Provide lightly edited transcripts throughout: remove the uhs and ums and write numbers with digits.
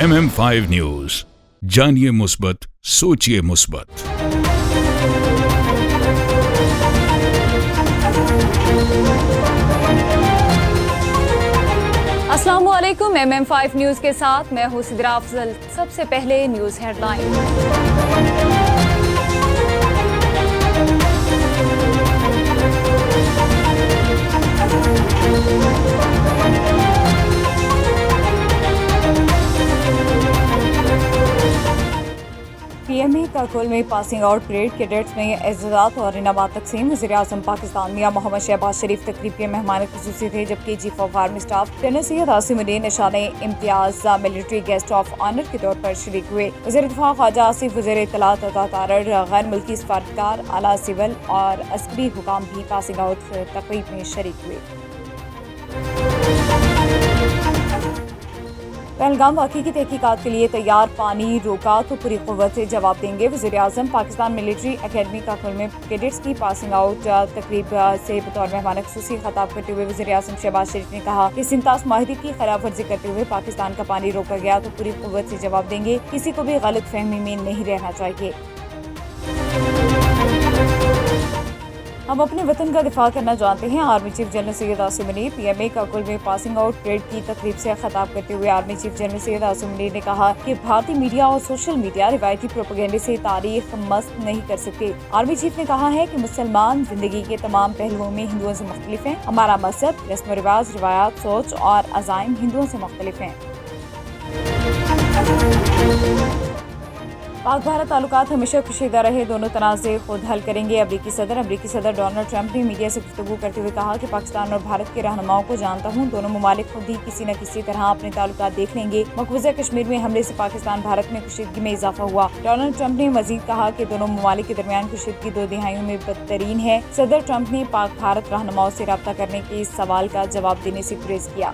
MM5 news, जानिए मुस्बत, सोचिए मुस्बत। अस्सलामुअलैकुम। MM5 न्यूज के साथ मैं हूं सिद्रा अफजल। सबसे पहले न्यूज हेडलाइन। PMA काकुल में पासिंग आउट परेड, कैडेट्स में एजाज़ात और इनामात तकसीम। वज़ीर-ए-आज़म पाकिस्तान मियां मोहम्मद शहबाज शरीफ तकरीब के मेहमान खुसूसी थे, जबकि chief of army staff general Syed Asim Uddin Nishan Imtiaz military guest of honour के तौर पर शरीक हुए। वज़ीर दिफा ख्वाजा आसिफ, वज़ीर इत्तलात अता तारड़, गैर मुल्की सफारतकार, आला सिविल और अस्करी हुकाम भी पासिंग आउट तकरीब में शरीक हुए। पहलगाम वाक़ई की तहकीकात के लिए तैयार, पानी रोका तो पूरी क़ुव्वत से जवाब देंगे। वज़ीर-ए-आज़म पाकिस्तान मिलिट्री एकेडमी काकुल में कैडेट्स की पासिंग आउट तकरीब से बतौर मेहमान खुसूसी खिताब करते हुए वज़ीर-ए-आज़म शहबाज शरीफ ने कहा कि सिंतास माहिदी की खिलाफ वर्जी करते हुए पाकिस्तान का पानी रोका गया तो पूरी क़ुव्वत से जवाब देंगे। किसी को भी गलत फहमी में नहीं रहना चाहिए। हम अपने वतन का दिफा करना जानते हैं। Army chief general Syed Asim Munir PMA Kakul में पासिंग आउट परेड की तकरीब से खिताब करते हुए army chief general Syed Asim Munir ने कहा कि भारतीय मीडिया और सोशल मीडिया रिवायती प्रोपेगेंडे से तारीख मस्त नहीं कर सकते। आर्मी चीफ ने कहा है कि मुसलमान जिंदगी के तमाम पहलुओं में हिंदुओं से मुख्तलिफ हैं। हमारा मजहब, रस्म व रिवाज, रिवायात, सोच और अज़ाइम हिंदुओं से मुख्तलिफ हैं। पाक भारत ताल्लुकात हमेशा कशीदा रहे, दोनों तनाज़े खुद हल करेंगे। अमरीकी सदर डोनाल्ड ट्रंप ने मीडिया से गुफ्तगू करते हुए कहा कि पाकिस्तान और भारत के रहनुमाओं को जानता हूँ, दोनों ममालिक खुद ही किसी न किसी तरह अपने ताल्लुकात देख लेंगे। मकबूजा कश्मीर में हमले से पाकिस्तान भारत में कशीदगी में इजाफा हुआ। डोनाल्ड ट्रंप ने मजीद कहा कि दोनों ममालिक के दरमियान कशीदगी 2 दिहाइयों में बदतरीन है। सदर ट्रंप ने पाक भारत रहनुमाओं से रब्ता करने के इस सवाल का जवाब देने से गुरेज किया।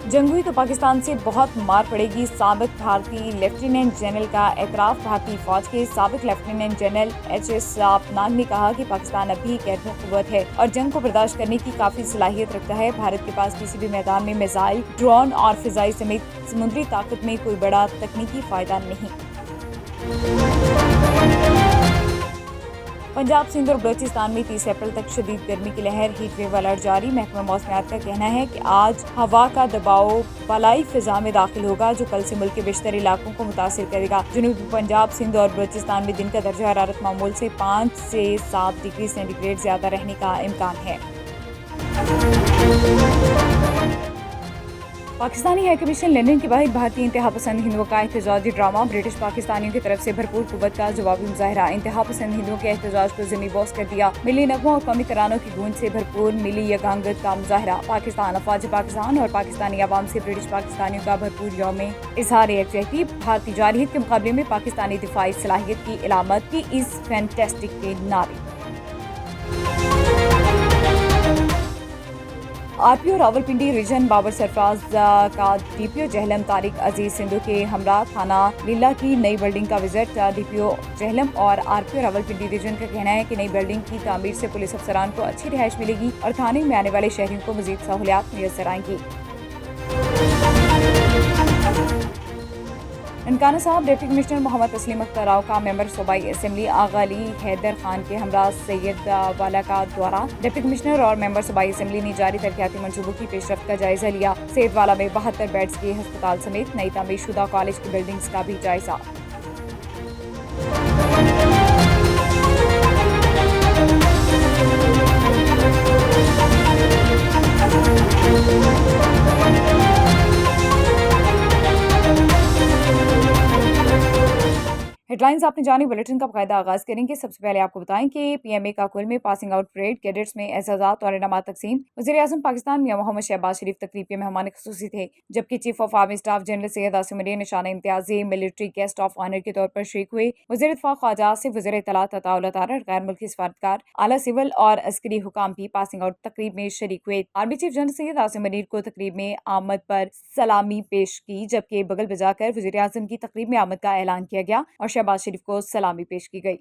जंगुई तो पाकिस्तान से बहुत मार पड़ेगी। साबिक भारतीय लेफ्टिनेंट जनरल का एतराफ। भारतीय फौज के साबिक लेफ्टिनेंट जनरल HS पनाग ने कहा कि पाकिस्तान अब भी गैर क़ुव्वत है और जंग को बर्दाश्त करने की काफी सलाहियत रखता है। भारत के पास किसी भी मैदान में मिसाइल, ड्रोन और फिजाई समेत समुद्री ताकत में कोई बड़ा तकनीकी फायदा नहीं। पंजाब, सिंध और बलूचिस्तान में 30 अप्रैल तक शदीद गर्मी की लहर, हीट वेव अलर्ट जारी। महकमा मौसमियात का कहना है कि आज हवा का दबाव बलाई फिजा में दाखिल होगा, जो कल से मुल्क के बेशतर इलाकों को मुतासिर करेगा। जनूबी पंजाब, सिंध और बलूचिस्तान में दिन का दर्जा हरारत मामूल से 5 से 7 डिग्री सेंटीग्रेड ज्यादा रहने का इम्कान है। पाकिस्तानी हाई कमीशन लंदन के बाहर भारतीय इंतहा पसंद हिंदुओं का एहतजाजी ड्रामा। ब्रिटिश पाकिस्तानियों की तरफ से भरपूर कुव्वत का जवाबी मुजाहरा। इंतहा पसंद हिंदुओं के एहतजाज को ज़मीं बोस कर दिया। मिली नगमों और कौमी तरानों की गूंज से भरपूर मिली यगांगत का मुजाहरा। पाकिस्तान, अफवाज पाकिस्तान और पाकिस्तानी अवाम से ब्रिटिश पाकिस्तानियों का भरपूर यौम इजहार यकजहती। भारतीय जारहियत के मुकाबले में पाकिस्तानी दिफाई सलाहियत की इलामत की इस फैंटेस्टिक के नारे। RPO रावलपिंडी रीजन बाबर सरफराज का DPO जहलम तारिक अजीज सिंधु के हमरा थाना लीला की नई बिल्डिंग का विजिट। DPO जहलम और RPO रावलपिंडी रीजन का कहना है कि नई बिल्डिंग की तामीर से पुलिस अफसरान को अच्छी रिहाइश मिलेगी और थाने में आने वाले शहरियों को मजीद सहूलियात मुयस्सर आएंगी। ननकाना साहब, डिप्टी कमिश्नर मोहम्मद तस्लीम अख्तर राव का मेंबर सूबाई असेंबली आगा अली हैदर खान के हमरा सैयद वाला का दौरा। डिप्टी कमिश्नर और मेंबर सूबाई असेंबली ने जारी तरक्याती मंसूबों की पेशरफ्त का जायजा लिया। सैयद वाला में 72 बेड्स के अस्पताल समेत नई तामीर शुदा कॉलेज की बिल्डिंग्स का भी जायजा। हेडलाइंस आपने जानी। बुलेटिन का बाकायदा आगाज करेंगे। सबसे पहले आपको बताएं कि PMA काकुल में पासिंग आउट परेड, कैडेट्स में एजाज़ात और इनामात तकसीम। वज़ीर-ए-आज़म पाकिस्तान मियां मोहम्मद शहबाज शरीफ तकरीब के मेहमान खुसूसी थे, जबकि chief of army staff general Syed Asim Uddin निशान इम्तियाजी मिलिट्री गेस्ट ऑफ ऑनर के तौर पर शरीक हुए। वज़ीर दिफा ख्वाजा आसिफ, वज़ीर इत्तलात अता तारड़, गैर मुल्की सफारतकार, आला सिविल और अस्करी हुकाम भी पासिंग आउट तकरीब में शरीक हुए। Army chief general Syed Asim Munir को तकरीब में आमद पर सलामी पेश की, जबकि बगल बजाकर वज़ीर-ए-आज़म की तकरीब में आमद का ऐलान किया गया और शहबाज शरीफ को सलामी पेश की गई।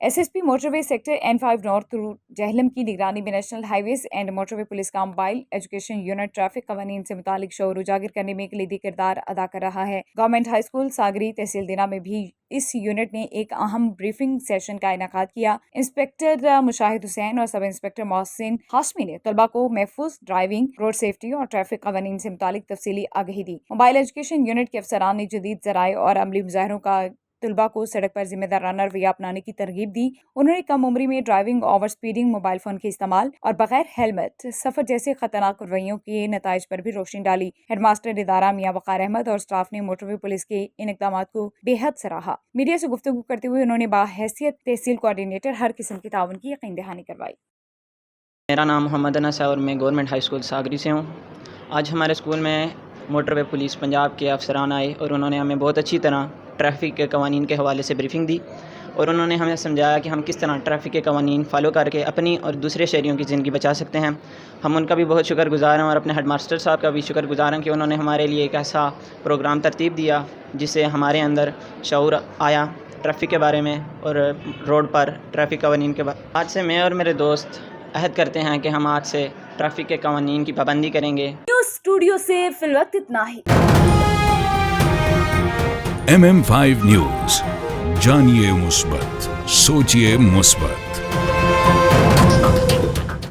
SSP motorway sector N5 north through Jhelum की निगरानी में national highways and motorway police का मोबाइल एजुकेशन यूनिट ट्रैफिक कवानीन से मुतालिक शऊर उजागर करने में कलीदी किरदार अदा कर रहा है। गवर्नमेंट हाई स्कूल सागरी तहसील दिना में भी इस यूनिट ने एक अहम ब्रीफिंग सेशन का इनेकाद किया। इंस्पेक्टर मुशाहिद हुसैन और सब इंस्पेक्टर मोहसिन हाशमी ने तलबा को महफूज ड्राइविंग, रोड सेफ्टी और ट्रैफिक कवानीन से मुतालिक तफसीली आगाही दी। मोबाइल एजुकेशन यूनिट के अफसरान ने जदीद ज़राए और अमली मुजाहरों का तलबा को सड़क पर जिम्मेदाराना रवैया अपनाने की तरगीब दी। उन्होंने कम उम्री में driving, over speeding, mobile phone के इस्तेमाल और बगैर हेलमेट सफर जैसे खतरनाक रवैयों के नताइज पर भी रोशनी डाली। हेडमास्टर इदारा मियां वकार अहमद और स्टाफ ने मोटरवे पुलिस के इन इक़दाम को बेहद सराहा। मीडिया से गुफ्तगू करते हुए उन्होंने बाहैसियत तहसील कोऑर्डिनेटर हर किस्म की ताउन की यकीन दहानी करवाई। मेरा नाम मोहम्मद अनस है और मैं गवर्नमेंट हाई स्कूल सागरी से हूँ। आज हमारे स्कूल में मोटरवे पुलिस पंजाब के अफसरान आए और उन्होंने हमें बहुत अच्छी तरह ट्रैफिक के कवानीन के हवाले से ब्रीफिंग दी और उन्होंने हमें समझाया कि हम किस तरह ट्रैफिक के कवानीन फ़ॉलो करके अपनी और दूसरे शहरियों की ज़िंदगी बचा सकते हैं। हम उनका भी बहुत शुक्रगुज़ार हैं और अपने हेडमास्टर साहब का भी शुक्रगुज़ार हैं कि उन्होंने हमारे लिए एक ऐसा प्रोग्राम तरतीब दिया जिससे हमारे अंदर शऊर आया ट्रैफिक के बारे में और रोड पर ट्रैफिक कवानीन के बारे। आज से मैं और मेरे दोस्त अहद करते हैं कि हम आज से ट्रैफिक के कवानीन की पाबंदी करेंगे। न्यूज़ स्टूडियो से फिलवक्त इतना ही। MM5 न्यूज, जानिए मुस्बत, सोचिए मुस्बत।